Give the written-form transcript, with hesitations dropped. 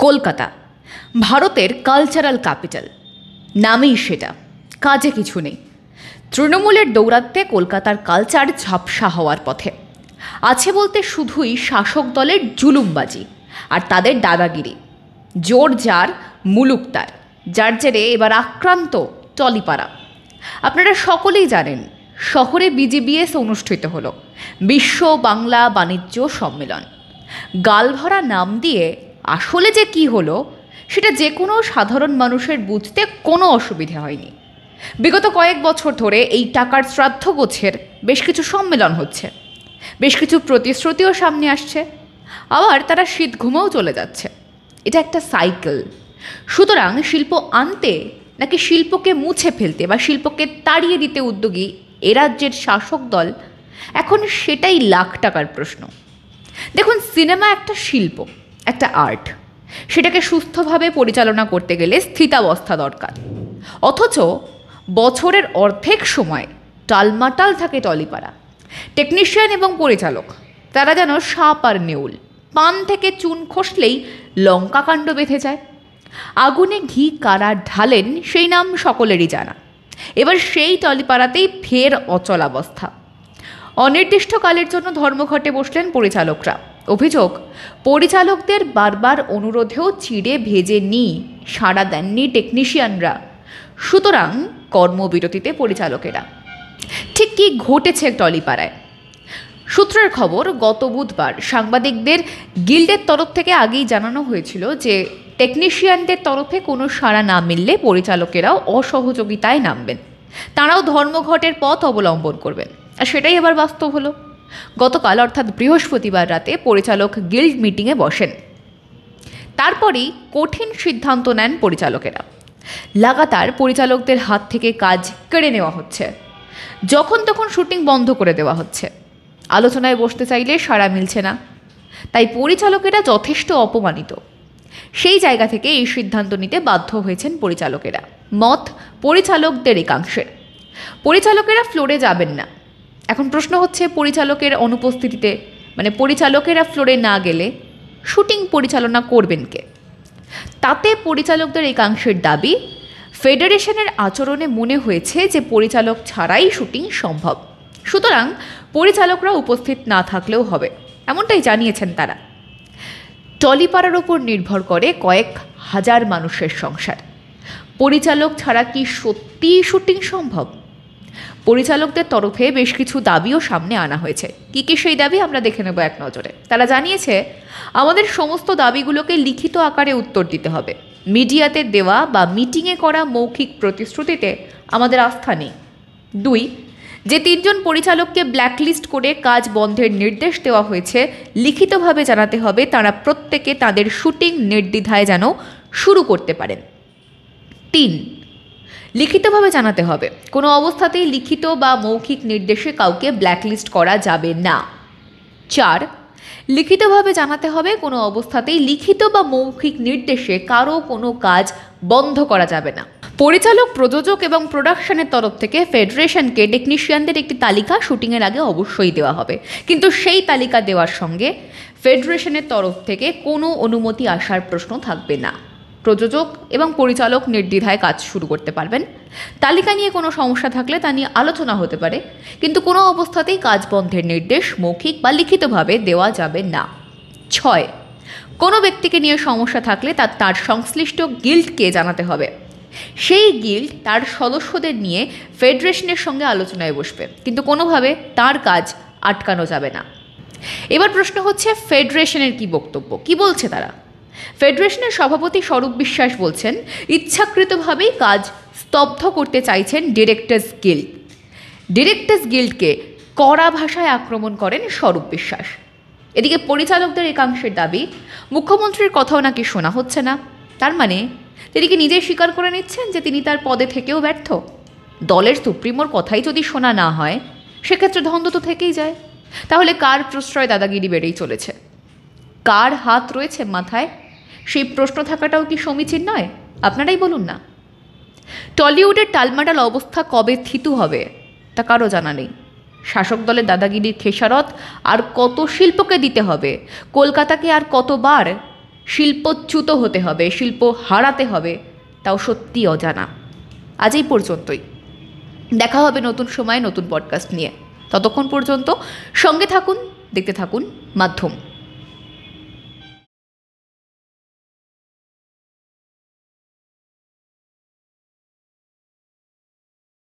কলকাতা ভারতের cultural capital, নামেই সেটা, কাজে কিছু নেই। তৃণমূলের দৌরাত্মে কলকাতার কালচার ঝাপসা হওয়ার পথে আছে বলতে শুধুই শাসক দলের জুলুমবাজি আর তাদের দাদাগিরি। জোর যার মুলুক তার, যার জেরে এবার আক্রান্ত টলিপাড়া। আপনারা সকলেই জানেন, শহরে বিজিবিএস অনুষ্ঠিত হলো বিশ্ব বাংলা বাণিজ্য সম্মেলন। গালভরা নাম দিয়ে আসলে যে কি হলো সেটা যে কোনো সাধারণ মানুষের বুঝতে কোনো অসুবিধা হয়নি। বিগত কয়েক বছর ধরে এই টাকার শ্রাদ্ধগোছের বেশ কিছু সম্মেলন হচ্ছে, বেশ কিছু প্রতিশ্রুতিও সামনে আসছে, আবার তারা শীত ঘুমেও চলে যাচ্ছে। এটা একটা সাইকেল। সুতরাং শিল্প আনতে নাকি শিল্পকে মুছে ফেলতে বা শিল্পকে তাড়িয়ে দিতে উদ্যোগী এ রাজ্যের শাসক দল, এখন সেটাই লাখ টাকার প্রশ্ন। দেখুন, সিনেমা একটা শিল্প, একটা আর্ট। সেটাকে সুস্থভাবে পরিচালনা করতে গেলে স্থিতাবস্থা দরকার। অথচ বছরের অর্ধেক সময় টালমাটাল থাকে টলিপাড়া। টেকনিশিয়ান এবং পরিচালক তারা যেন সাপ আর নেউল, পান থেকে চুন খসলেই লঙ্কাকাণ্ড বেঁধে যায়। আগুনে ঘি কারা ঢালেন সেই নাম সকলেরই জানা। এবার সেই টলিপাড়াতেই ফের অচলাবস্থা। অনির্দিষ্টকালের জন্য ধর্মঘটে বসলেন পরিচালকরা। অভিযোগ, পরিচালকদের বারবার অনুরোধেও চিড়ে ভেজে সাড়া দেননি টেকনিশিয়ানরা। সুতরাং কর্মবিরতিতে পরিচালকেরা। ঠিক কী ঘটেছে টলিপাড়ায়? সূত্রের খবর, গত বুধবার সাংবাদিকদের গিল্ডের তরফ থেকে আগেই জানানো হয়েছিল যে টেকনিশিয়ানদের তরফে কোনো সাড়া না মিললে পরিচালকেরাও অসহযোগিতায় নামবেন, তাঁরাও ধর্মঘটের পথ অবলম্বন করবেন। আর সেটাই এবার বাস্তব হলো। গতকাল অর্থাৎ বৃহস্পতিবার রাতে পরিচালক গিল্ড মিটিংয়ে বসেন। তারপরেই কঠিন সিদ্ধান্ত নেন পরিচালকেরা। লাগাতার পরিচালকদের হাত থেকে কাজ কেড়ে নেওয়া হচ্ছে, যখন তখন শুটিং বন্ধ করে দেওয়া হচ্ছে। আলোচনায় বসতে চাইলে সাড়া মিলছে না, তাই পরিচালকেরা যথেষ্ট অপমানিত। সেই জায়গা থেকে এই সিদ্ধান্ত নিতে বাধ্য হয়েছেন পরিচালকেরা। মত পরিচালকদের একাংশের। পরিচালকেরা ফ্লোরে যাবেন না। এখন প্রশ্ন হচ্ছে, পরিচালকের অনুপস্থিতিতে, পরিচালকেরা ফ্লোরে না গেলে শুটিং পরিচালনা করবেন কে? তাতে পরিচালকদের একাংশের দাবি, ফেডারেশনের আচরণে মনে হয়েছে যে পরিচালক ছাড়াই শুটিং সম্ভব, সুতরাং পরিচালকরা উপস্থিত না থাকলেও হবে, এমনটাই জানিয়েছেন তারা। টলিপাড়ার ওপর নির্ভর করে কয়েক হাজার মানুষের সংসার। পরিচালক ছাড়া কি সত্যিই শুটিং সম্ভব? পরিচালকদের তরফে বেশ কিছু দাবিও সামনে আনা হয়েছে। কী কী সেই দাবি আমরা দেখে নেব এক নজরে। তারা জানিয়েছে, আমাদের সমস্ত দাবিগুলোকে লিখিত আকারে উত্তর দিতে হবে। মিডিয়াতে দেওয়া বা মিটিংয়ে করা মৌখিক প্রতিশ্রুতিতে আমাদের আস্থা নেই। 2, যে 3 জন পরিচালককে ব্ল্যাকলিস্ট করে কাজ বন্ধের নির্দেশ দেওয়া হয়েছে, লিখিতভাবে জানাতে হবে তারা প্রত্যেকে তাদের শুটিং নির্দ্বিধায় যেন শুরু করতে পারেন। 3, লিখিতভাবে জানাতে হবে কোনো অবস্থাতেই লিখিত বা মৌখিক নির্দেশে কাউকে ব্ল্যাকলিস্ট করা যাবে না। 4, লিখিতভাবে জানাতে হবে কোনো অবস্থাতেই লিখিত বা মৌখিক নির্দেশে কারো কোনো কাজ বন্ধ করা যাবে না। পরিচালক, প্রযোজক এবং প্রোডাকশনের তরফ থেকে ফেডারেশনকে টেকনিশিয়ানদের একটি তালিকা শুটিংয়ের আগে অবশ্যই দেওয়া হবে, কিন্তু সেই তালিকা দেওয়ার সঙ্গে ফেডারেশনের তরফ থেকে কোনো অনুমতি আসার প্রশ্ন থাকবে না। প্রযোজক এবং পরিচালক নির্দ্বিধায় কাজ শুরু করতে পারবেন। তালিকা নিয়ে কোনো সমস্যা থাকলে তা নিয়ে আলোচনা হতে পারে, কিন্তু কোনো অবস্থাতেই কাজ বন্ধের নির্দেশ মৌখিক বা লিখিতভাবে দেওয়া যাবে না। 6, কোনো ব্যক্তিকে নিয়ে সমস্যা থাকলে তার সংশ্লিষ্ট গিল্ডকে জানাতে হবে। সেই গিল্ড তার সদস্যদের নিয়ে ফেডারেশনের সঙ্গে আলোচনায় বসবে, কিন্তু কোনোভাবে তার কাজ আটকানো যাবে না। এবার প্রশ্ন হচ্ছে, ফেডারেশনের কি বক্তব্য, কি বলছে তারা? ফেডারেশনের সভাপতি স্বরূপ বিশ্বাস বলছেন, ইচ্ছাকৃতভাবেই কাজ স্তব্ধ করতে চাইছেন ডিরেক্টর্স গিল্ড। ডিরেক্টর্স গিল্ডকে কড়া ভাষায় আক্রমণ করেন স্বরূপ বিশ্বাস। এদিকে পরিচালকদের একাংশের দাবি, মুখ্যমন্ত্রীর কথাও নাকি শোনা হচ্ছে না। তার মানে তিনি কি নিজেই স্বীকার করে নিচ্ছেন যে তিনি তার পদে থেকেও ব্যর্থ? দলের সুপ্রিমোর কথাই যদি শোনা না হয়, সেক্ষেত্রে দ্বন্দ্ব তো থেকেই যায়। তাহলে কার প্রশ্রয় দাদাগিরি বেড়েই চলেছে? কার হাত রয়েছে মাথায়? সেই প্রশ্ন থাকাটাও কি সমীচীন নয়? আপনারাই বলুন না। টলিউডের টালমাটাল অবস্থা কবে থিতু হবে তা কারো জানা নেই। শাসক দলের দাদাগিরির খেসারত আর কত শিল্পকে দিতে হবে? কলকাতাকে আর কতবার শিল্পচ্যুত হতে হবে, শিল্প হারাতে হবে, তাও সত্যি অজানা। আজ এই পর্যন্তই। দেখা হবে নতুন সময়ে নতুন পডকাস্ট নিয়ে। ততক্ষণ পর্যন্ত সঙ্গে থাকুন, দেখতে থাকুন মাধ্যম।